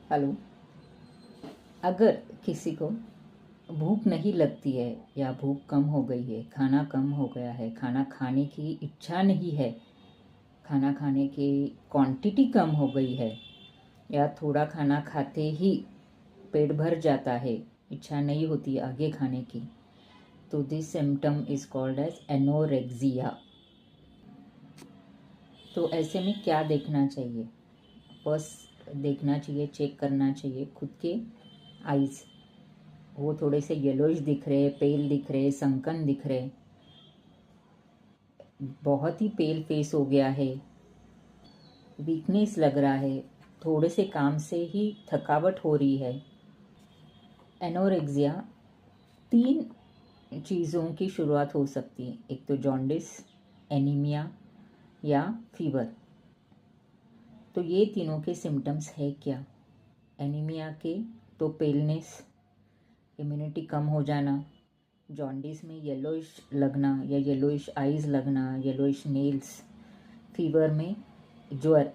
Hello. अगर किसी को भूख नहीं लगती है या भूख कम हो गई है, खाना कम हो गया है, खाना खाने की इच्छा नहीं है, खाना खाने की क्वांटिटी कम हो गई है, या थोड़ा खाना खाते ही पेट भर जाता है, इच्छा नहीं होती आगे खाने की, तो this symptom is called as anorexia. तो ऐसे में क्या देखना चाहिए? फर्स्ट देखना चाहिए, चेक करना चाहिए खुद के आइज़। वो थोड़े से येलोइश दिख रहे, पेल दिख रहे, संकन दिख रहे, बहुत ही पेल फेस हो गया है, वीकनेस लग रहा है, थोड़े से काम से ही थकावट हो रही है। एनोरेक्सिया 3 चीज़ों की शुरुआत हो सकती है, एक तो जॉन्डिस, एनीमिया या फीवर। तो ये तीनों के सिम्टम्स है क्या? एनीमिया के तो पेलनेस, इम्यूनिटी कम हो जाना, जॉन्डिस में येलोइश लगना या येलोइश आइज़ लगना, येलोइश नेल्स, फीवर में ज्वर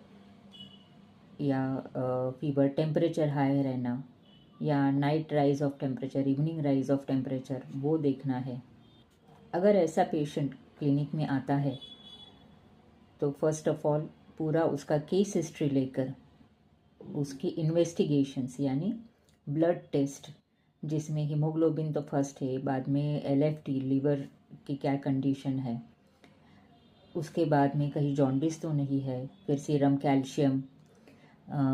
या फीवर, टेम्परेचर हाई रहना या night rise of temperature, evening rise of temperature, वो देखना है। अगर ऐसा पेशेंट क्लिनिक में आता है तो फर्स्ट ऑफ ऑल पूरा उसका केस हिस्ट्री लेकर उसकी इन्वेस्टिगेशंस यानी ब्लड टेस्ट, जिसमें हीमोग्लोबिन तो फर्स्ट है, बाद में एलएफटी लीवर की क्या कंडीशन है, उसके बाद में कहीं जॉन्डिस तो नहीं है, फिर सीरम कैल्शियम,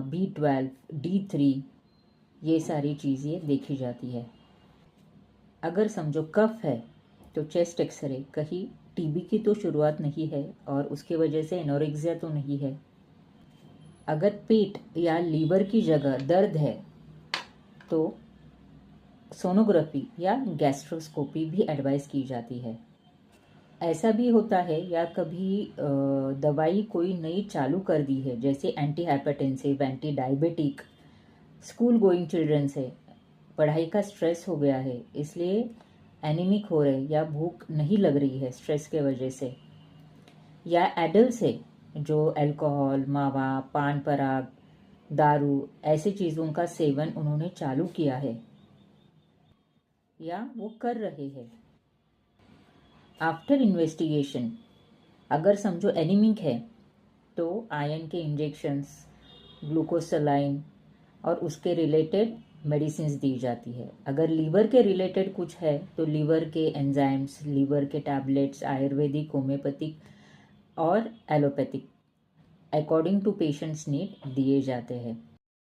B12, D3, ये सारी चीज़ें देखी जाती है। अगर समझो कफ है तो चेस्ट एक्सरे, कहीं टीबी की तो शुरुआत नहीं है और उसके वजह से एनोरेक्सिया तो नहीं है। अगर पेट या लीवर की जगह दर्द है तो सोनोग्राफी या गैस्ट्रोस्कोपी भी एडवाइस की जाती है। ऐसा भी होता है या कभी दवाई कोई नई चालू कर दी है, जैसे anti hypertensive, anti diabetic, school going children से पढ़ाई का स्ट्रेस हो गया है, इसलिए एनीमिक हो रहे या भूख नहीं लग रही है स्ट्रेस के वजह से, या एडल्ट है जो अल्कोहल, मावा, पान पराग, दारू, ऐसी चीज़ों का सेवन उन्होंने चालू किया है या वो कर रहे हैं। आफ्टर इन्वेस्टिगेशन अगर समझो एनीमिक है तो आयरन के इंजेक्शंस, ग्लूकोज सलाइन और उसके रिलेटेड मेडिसिन दी जाती है। अगर लीवर के रिलेटेड कुछ है तो लीवर के एंजाइम्स, लीवर के टैबलेट्स, आयुर्वेदिक, होम्योपैथिक और allopathic according to patients need दिए जाते हैं।